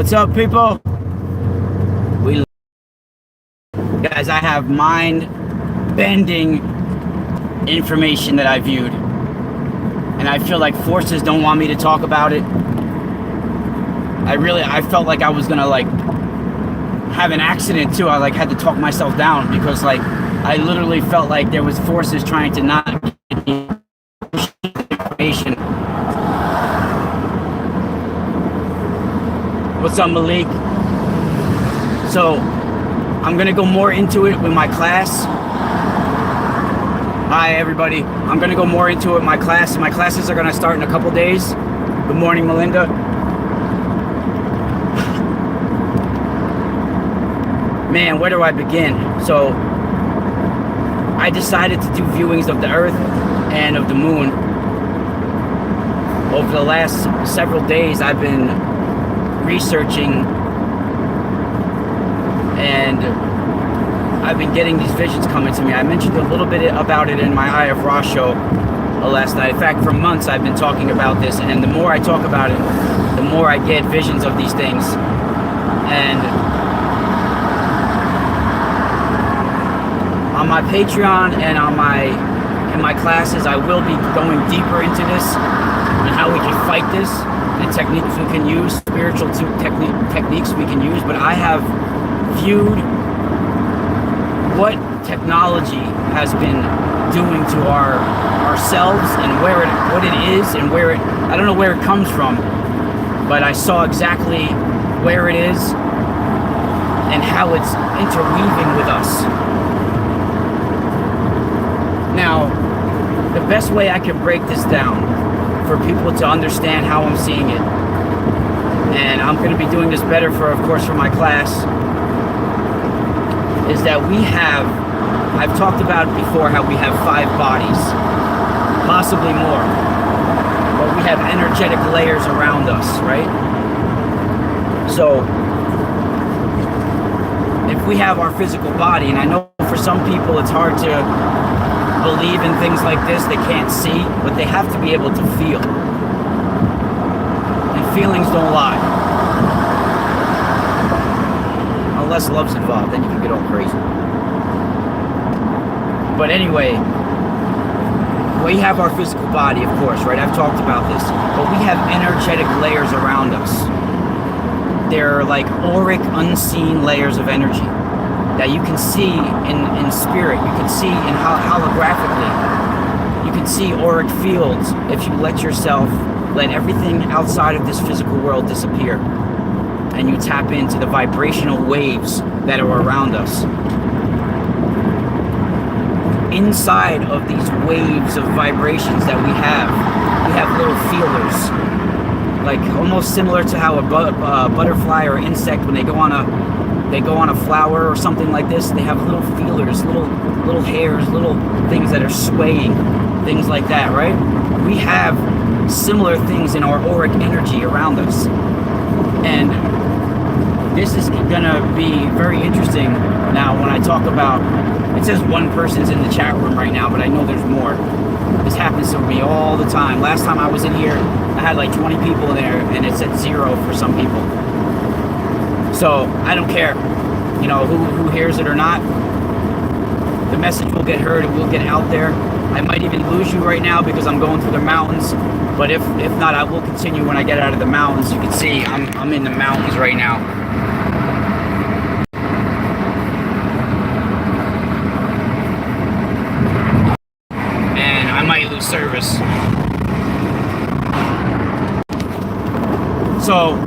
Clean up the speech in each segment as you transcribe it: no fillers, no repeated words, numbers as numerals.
What's up, people? We guys, I have mind-bending information that I viewed, and I feel like forces don't want me to talk about it. I felt like I was gonna have an accident too. I had to talk myself down because I literally felt like there was forces trying to not get me information. What's up, Malik? So I'm gonna go more into it with my class. Hi, everybody. I'm gonna go more into it with my class. My classes are gonna start in a couple days. Good morning, Melinda. Man, where do I begin? So I decided to do viewings of the Earth and of the Moon. Over the last several days, I've been researching, and I've been getting these visions coming to me. I mentioned a little bit about it in my Eye of Ra show last night. In fact, for months I've been talking about this, and the more I talk about it, the more I get visions of these things. And on my Patreon and in my classes, I will be going deeper into this and how we can fight this, and techniques we can use, spiritual techniques we can use. But I have viewed what technology has been doing to ourselves and what it is and where I don't know where it comes from, but I saw exactly where it is and how it's interweaving with us. Now, the best way I can break this down for people to understand how I'm seeing it, and I'm going to be doing this better of course, for my class, is that I've talked about it before, how we have 5 bodies, possibly more, but we have energetic layers around us, right? So, if we have our physical body, and I know for some people it's hard to believe in things like this, they can't see, but they have to be able to feel. And feelings don't lie. Unless love's involved, then you can get all crazy. But anyway, we have our physical body, of course, right? I've talked about this. But we have energetic layers around us. They're like auric, unseen layers of energy that you can see in spirit, you can see in holographically, you can see auric fields if you let everything outside of this physical world disappear, and you tap into the vibrational waves that are around us. Inside of these waves of vibrations that we have little feelers, like almost similar to how a butterfly or insect, when they go on a flower or something like this, they have little feelers, little hairs, little things that are swaying, things like that, right? We have similar things in our auric energy around us. And this is gonna be very interesting now when I talk about, it says one person's in the chat room right now, but I know there's more. This happens to me all the time. Last time I was in here, I had like 20 people in there, and it said 0 for some people. So I don't care, who hears it or not. The message will get heard, it will get out there. I might even lose you right now because I'm going through the mountains, but if not, I will continue when I get out of the mountains. You can see I'm in the mountains right now. And I might lose service. So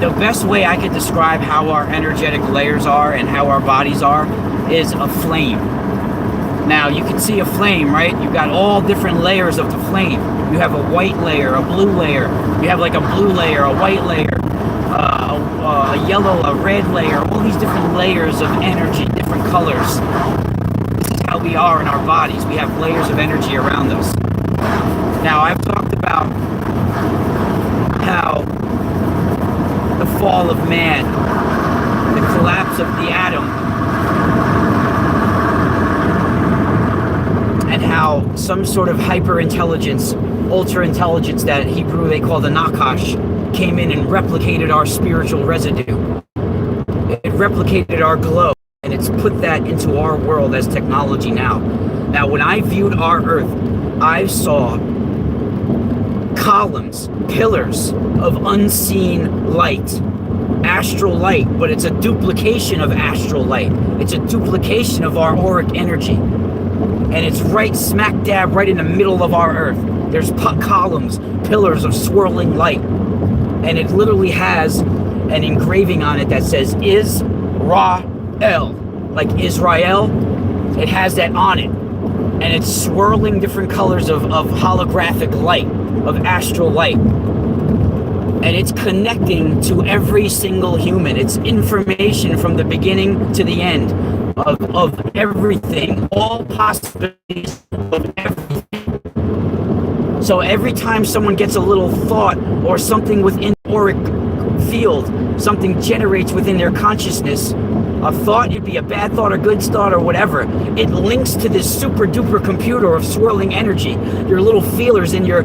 the best way I could describe how our energetic layers are and how our bodies are is a flame. Now, you can see a flame, right? You've got all different layers of the flame. You have a white layer, a blue layer. You have like a blue layer, a white layer, a yellow, a red layer, all these different layers of energy, different colors. This is how we are in our bodies. We have layers of energy around us. Now, I've talked about how the fall of man, the collapse of the atom, and how some sort of hyper-intelligence, ultra-intelligence that Hebrew they call the Nakash, came in and replicated our spiritual residue. It replicated our glow, and it's put that into our world as technology now. Now, when I viewed our Earth, I saw columns, pillars of unseen light, astral light, but it's a duplication of astral light. It's a duplication of our auric energy. And it's right smack dab right in the middle of our Earth. There's columns, pillars of swirling light. And it literally has an engraving on it that says Israel, like Israel. It has that on it. And it's swirling different colors of holographic light, of astral light. And it's connecting to every single human. It's information from the beginning to the end of everything, all possibilities of everything. So every time someone gets a little thought or something within the auric field, something generates within their consciousness, a thought, it'd be a bad thought or good thought or whatever, it links to this super duper computer of swirling energy. Your little feelers in your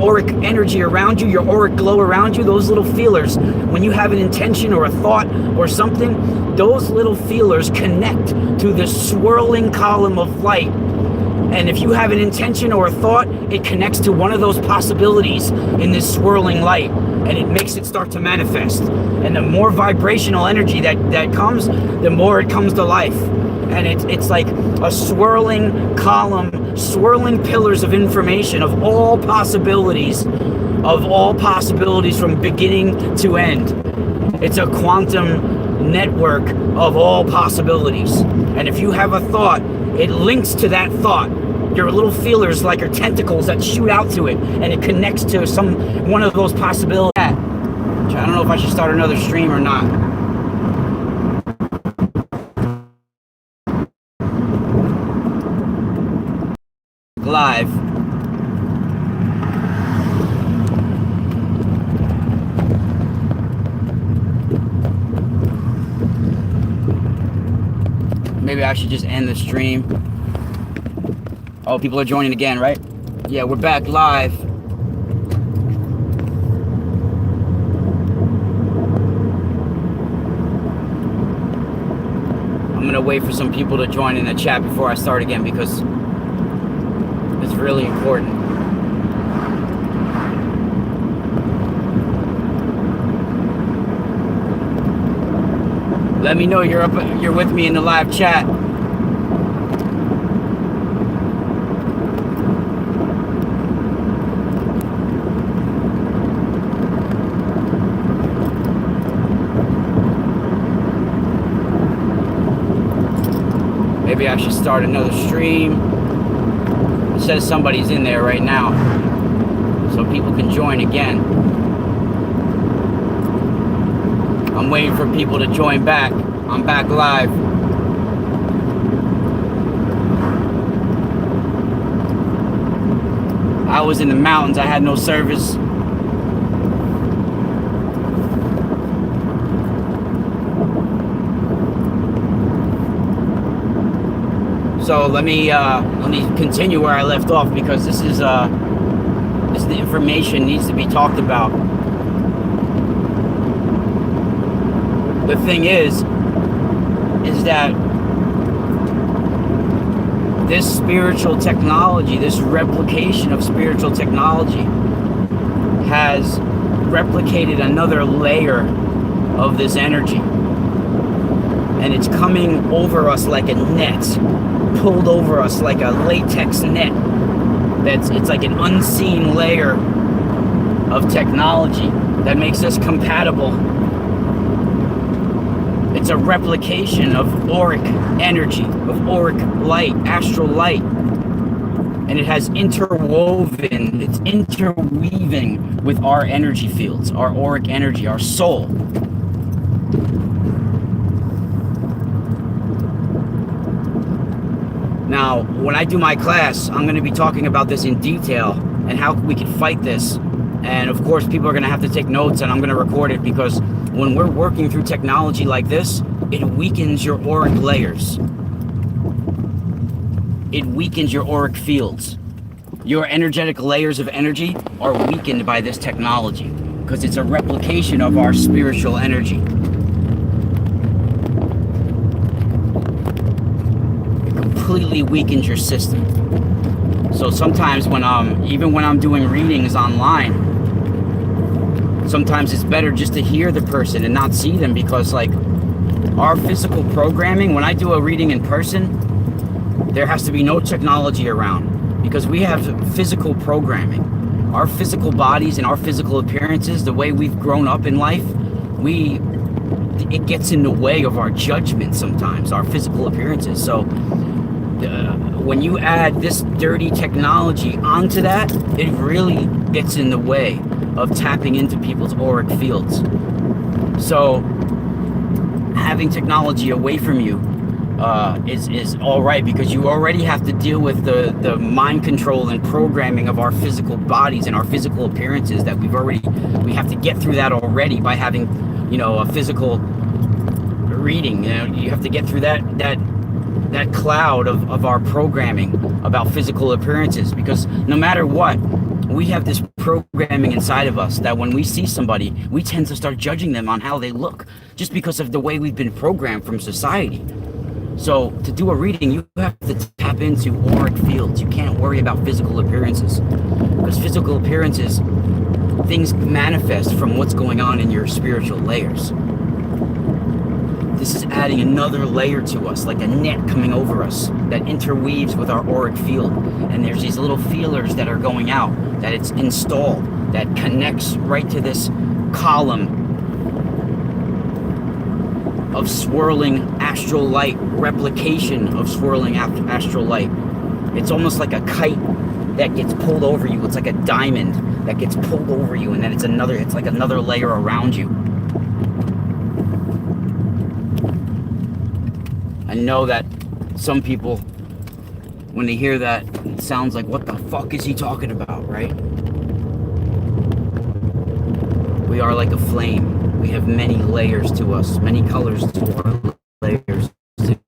auric energy around you, your auric glow around you, those little feelers, when you have an intention or a thought or something, those little feelers connect to the swirling column of light. And if you have an intention or a thought, it connects to one of those possibilities in this swirling light, and it makes it start to manifest. And the more vibrational energy that comes, the more it comes to life. And it's like a swirling column, swirling pillars of information of all possibilities from beginning to end. It's a quantum network of all possibilities. And if you have a thought, it links to that thought. Your little feelers, like your tentacles that shoot out to it, and it connects to one of those possibilities. I don't know if I should start another stream or not. Live. Maybe I should just end the stream. Oh, people are joining again, right? Yeah, we're back live. I'm gonna wait for some people to join in the chat before I start again because it's really important. Let me know you're with me in the live chat. Maybe I should start another stream. It says somebody's in there right now, so people can join again. I'm waiting for people to join back. I'm back live. I was in the mountains. I had no service. So let me continue where I left off because this is the information needs to be talked about. The thing is that this spiritual technology, this replication of spiritual technology, has replicated another layer of this energy, and it's coming over us like a net, pulled over us like a latex net. It's like an unseen layer of technology that makes us compatible. It's a replication of auric energy, of auric light, astral light. And it has it's interweaving with our energy fields, our auric energy, our soul. Now, when I do my class, I'm going to be talking about this in detail and how we can fight this. And of course, people are going to have to take notes, and I'm going to record it because when we're working through technology like this, it weakens your auric layers. It weakens your auric fields. Your energetic layers of energy are weakened by this technology because it's a replication of our spiritual energy. It completely weakens your system. So sometimes even when I'm doing readings online, sometimes it's better just to hear the person and not see them, because like our physical programming, when I do a reading in person, there has to be no technology around, because we have physical programming. Our physical bodies and our physical appearances, the way we've grown up in life, it gets in the way of our judgment sometimes, our physical appearances. So when you add this dirty technology onto that, it really gets in the way of tapping into people's auric fields. So having technology away from you is all right, because you already have to deal with the mind control and programming of our physical bodies and our physical appearances that we have to get through that already by having, a physical reading. You have to get through that cloud of our programming about physical appearances, because no matter what, we have this programming inside of us that when we see somebody, we tend to start judging them on how they look, just because of the way we've been programmed from society. So to do a reading, you have to tap into auric fields. You can't worry about physical appearances, because physical appearances, things manifest from what's going on in your spiritual layers. This is adding another layer to us, like a net coming over us that interweaves with our auric field. And there's these little feelers that are going out, that it's installed, that connects right to this column of swirling astral light, replication of swirling astral light. It's almost like a kite that gets pulled over you. It's like a diamond that gets pulled over you, and then it's like another layer around you. I know that some people, when they hear that, it sounds like, what the fuck is he talking about, right? We are like a flame. We have many layers to us, many colors to our layers too.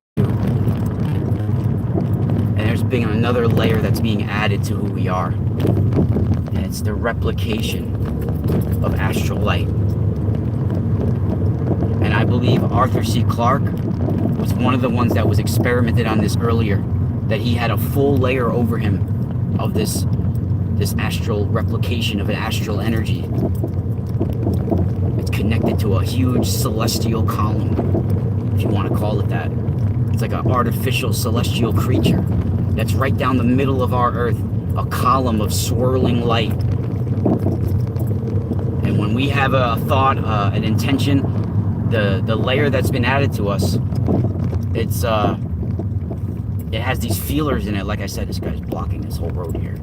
And there's being another layer that's being added to who we are. And it's the replication of astral light. And I believe Arthur C. Clarke was one of the ones that was experimented on this earlier, that he had a full layer over him of this astral replication of an astral energy. It's connected to a huge celestial column, if you want to call it that. It's like an artificial celestial creature that's right down the middle of our earth, a column of swirling light. And when we have a thought, an intention, the layer that's been added to us, it has these feelers in it. Like I said, this guy's blocking this whole road here.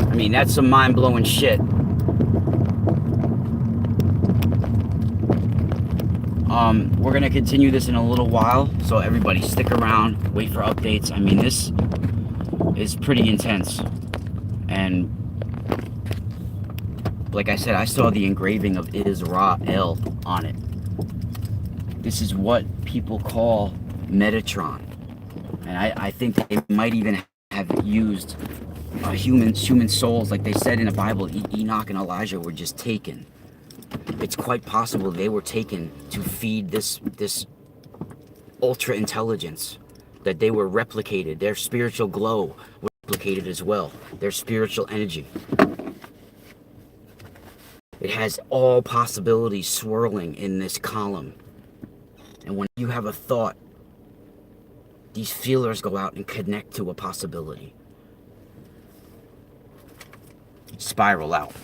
I mean, that's some mind-blowing shit. We're gonna continue this in a little while, so everybody stick around, wait for updates. I mean, this is pretty intense, and like I said, I saw the engraving of Israel on it. This is what people call Metatron, and I think they might even have used human souls, like they said in the Bible. Enoch and Elijah were just taken. It's quite possible they were taken to feed this ultra intelligence, that they were replicated. Their spiritual glow was replicated as well. Their spiritual energy. It has all possibilities swirling in this column. And when you have a thought, these feelers go out and connect to a possibility. Spiral out.